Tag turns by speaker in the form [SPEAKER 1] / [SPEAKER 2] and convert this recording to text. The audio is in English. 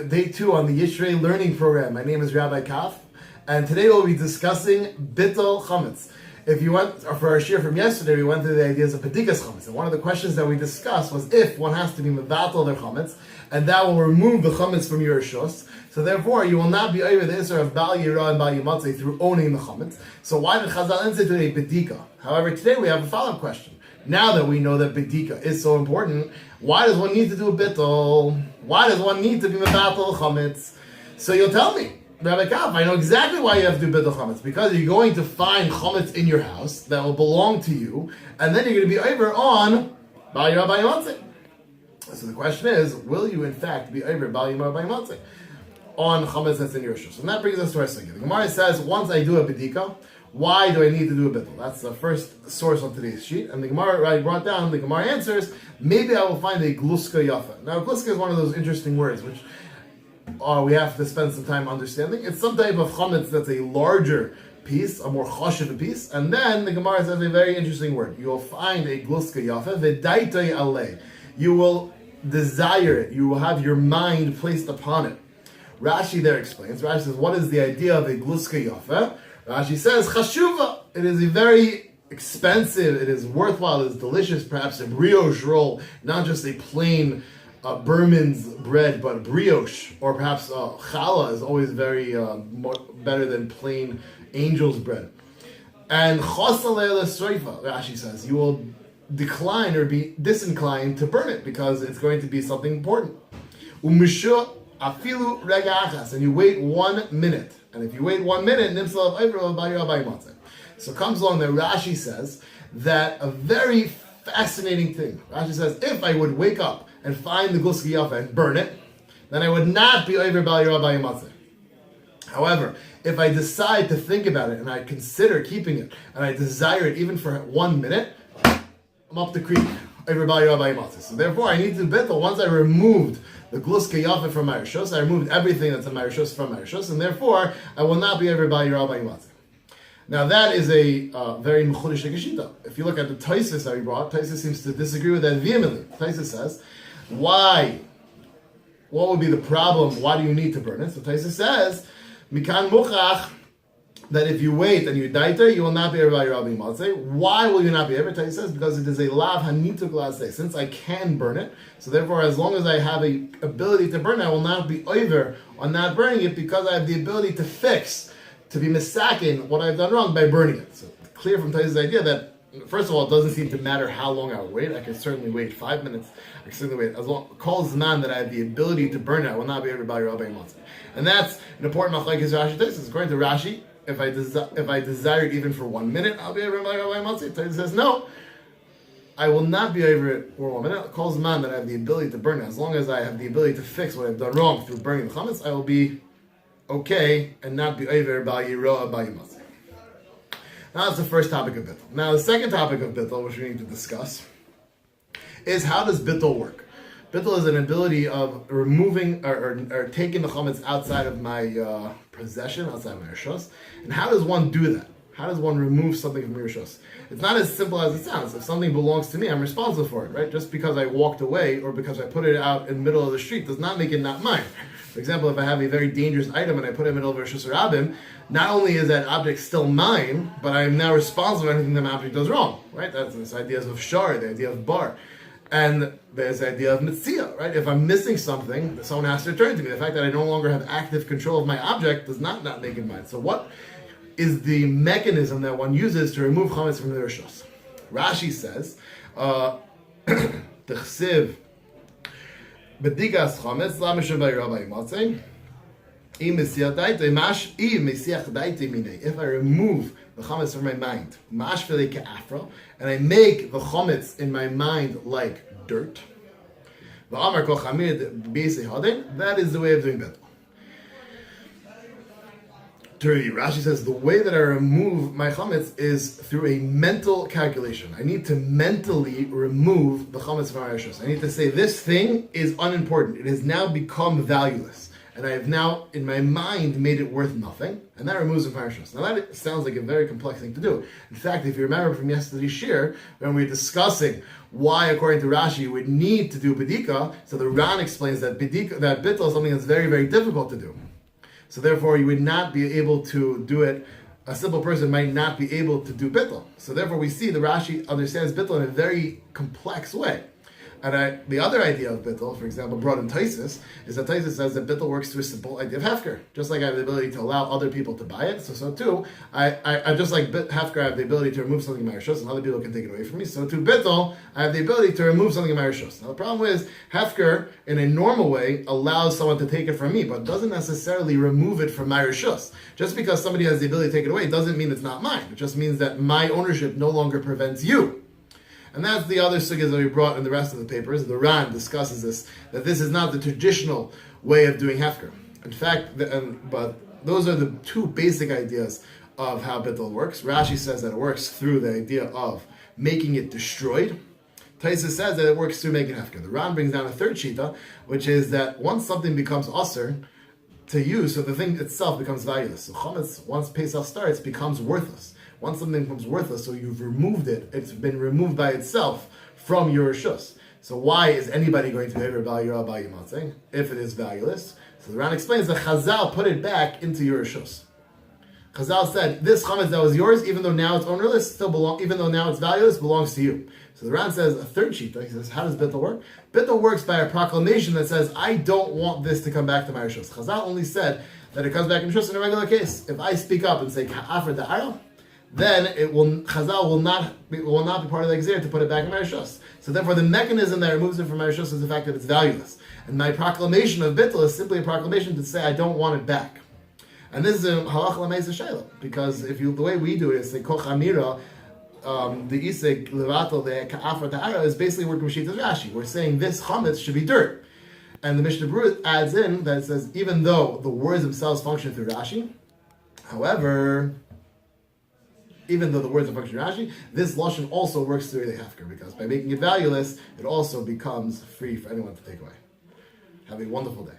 [SPEAKER 1] day 2 on the Yishrei learning program. My name is Rabbi Kaf, and today we'll be discussing Bitul Chometz. If you went for our shir from yesterday, we went through the ideas of Bedikas Chometz, and one of the questions that we discussed was if one has to be mevatel their Chometz, and that will remove the Chometz from your Rishos. So therefore, you will not be over the Isser of Bal Yirah and Bal Yimatzeh through owning the Chometz. So why did Chazal say today Bedika? However, today we have a follow-up question. Now that we know that Bedika is so important, why does one need to do a Bittul? Why does one need to be mevatel Chometz? So you'll tell me, Rabbi Kaf, I know exactly why you have to do Bitul Chometz, because you're going to find Chometz in your house that will belong to you, and then you're going to be over on Bal Yirah Bal Yimatzeh. So the question is, will you in fact be over Bal Yirah Bal Yimatzeh on Chometz that's in your Rishos? And that brings us to our Sugyos. The Gemara says, once I do a Bedika, why do I need to do a Bittul? That's the first source on today's sheet. And the Gemara I brought down, the Gemara answers, maybe I will find a Gluska Yafa. Now, Gluska is one of those interesting words, which we have to spend some time understanding. It's some type of Chometz that's a larger piece, a more choshev piece. And then the Gemara says a very interesting word. You will find a Gluska Yafa, v'daitoi alei. You will desire it. You will have your mind placed upon it. Rashi there explains. Rashi says, what is the idea of a Gluska Yafa? Rashi says, chashuva. It is a very expensive, it is worthwhile, it is delicious, perhaps a brioche roll, not just a plain Berman's bread, but brioche, or perhaps challah is always very better than plain angel's bread. And chosalei l'sreifa, Rashi says, you will decline or be disinclined to burn it because it's going to be something important. Umishu afilu rega achas, and you wait 1 minute. And if you wait 1 minute, nimsalav ayvro bal yirah bal yimatzeh. So comes along that Rashi says that a very fascinating thing. Rashi says, if I would wake up and find the Gluska Yafa and burn it, then I would not be over Bal Yirah Bal Yimatzeh. However, if I decide to think about it and I consider keeping it and I desire it even for 1 minute, I'm up the creek over Bal Yirah Bal Yimatzeh. So therefore, I need to Bittul. Once I removed the Gluska Yafa from my Rishos, I removed everything that's in my Rishos from my Rishos, and therefore, I will not be over Bal Yirah Bal Yimatzeh. Now that is a very mechudesh geshita. If you look at the Taisus that we brought, Taisus seems to disagree with that vehemently. Taisus says, why? What would be the problem? Why do you need to burn it? So Taisus says, Mikan muchach, that if you wait and you daiter, you will not be able to Rabbi Matzeh. Why will you not be able? Taisus says, because it is a lav hanituk laseh. Since I can burn it, so therefore, as long as I have a ability to burn it, I will not be over on not burning it because I have the ability to fix, to be misakin what I've done wrong by burning it. So clear from Taisus' idea that, first of all, it doesn't seem to matter how long I would wait. I can certainly wait 5 minutes. I can certainly wait as long. Calls the man that I have the ability to burn it. I will not be able to buy Rabbi Matzeh. And that's an important machlekes Rashi Taisus. According to Rashi, if I desire it even for 1 minute, I'll be able to buy Rabbi Matzeh. Taisus says no. I will not be over it for 1 minute. Calls the man that I have the ability to burn it. As long as I have the ability to fix what I've done wrong through burning the chametz, I will be okay and not be over Bal Yirah Bal Yimatzeh. Now that's the first topic of Bittul. Now the second topic of Bittul, which we need to discuss, is how does Bittul work? Bittul is an ability of removing or taking the chametz outside of my possession, outside my rishos. And how does one do that? How does one remove something from your rishos? It's not as simple as it sounds. If something belongs to me, I'm responsible for it, right? Just because I walked away or because I put it out in the middle of the street does not make it not mine. For example, if I have a very dangerous item and I put it in the middle of Rishos Rabim, not only is that object still mine, but I am now responsible for anything that object does wrong, right? That's this idea of shar, the idea of bar. And there's the idea of mitzia, right? If I'm missing something, someone has to return to me. The fact that I no longer have active control of my object does not make it mine. So what is the mechanism that one uses to remove chametz from the rishos? Rashi says, "T'chsiv b'digas chametz lamishem b'yirah b'yimatzeh im mesiach daitei mash im mesiach daitei minei." If I remove the chametz from my mind, mash v'lei ke'afra, and I make the chametz in my mind like dirt, v'amar kol chamid b'yisei hadin, that is the way of doing Bittul. Rashi says the way that I remove my chametz is through a mental calculation. I need to mentally remove the chametz from my rishos. I need to say this thing is unimportant. It has now become valueless. and I have now, in my mind, made it worth nothing, and that removes it from Rishus. Now that sounds like a very complex thing to do. In fact, if you remember from yesterday's shir, when we were discussing why, according to Rashi, you would need to do Bidika, so the Ran explains that Bittul is something that's very, very difficult to do. So therefore, you would not be able to do it. A simple person might not be able to do Bittul. So therefore, we see the Rashi understands Bittul in a very complex way. And the other idea of Bittul, for example, brought in Taisus, is that Taisus says that Bittul works through a simple idea of Hefker. Just like I have the ability to allow other people to buy it, so too, I just like Hefker, I have the ability to remove something in my Rishus, and other people can take it away from me. So too, Bittul, I have the ability to remove something in my Rishus. Now the problem is, Hefker, in a normal way, allows someone to take it from me, but doesn't necessarily remove it from my Rishus. Just because somebody has the ability to take it away, doesn't mean it's not mine. It just means that my ownership no longer prevents you. And that's the other sugyos that we brought in the rest of the papers. The Ran discusses this, that this is not the traditional way of doing Hefker. In fact, but those are the two basic ideas of how Bittul works. Rashi says that it works through the idea of making it destroyed. Taisus says that it works through making Hefker. The Ran brings down a third shita, which is that once something becomes aser to use, so the thing itself becomes valueless. So Chometz, once Pesach starts, becomes worthless. Once something becomes worthless, so you've removed it, it's been removed by itself from your Rishus. So why is anybody going to ever value your Abba Yimatzeh if it is valueless? So the Ran explains that Chazal put it back into your Rishus. Chazal said, this Chometz that was yours, even though now it's ownerless, even though now it's valueless, belongs to you. So the Ran says a third sheet. He says, how does Bittul work? Bittul works by a proclamation that says, I don't want this to come back to my Rishus. Chazal only said that it comes back in Rishus in a regular case. If I speak up and say, Ka'afar da'ara, then Chazal will not be part of the exer to put it back in my Rishus. So therefore, the mechanism that removes it from my Rishus is the fact that it's valueless. And my proclamation of Bittul is simply a proclamation to say I don't want it back. And this is a halach l'meisa shayla, because the way we do it is the koch amira, the isek levato the ka'afar ta'ara is basically working with Shitas Rashi. We're saying this chametz should be dirt, and the Mishnah Berurah adds in that it says even though the words themselves function through Rashi, however, even though the words are functioning Rashi, this lashon also works through the hefker, because by making it valueless, it also becomes free for anyone to take away. Have a wonderful day.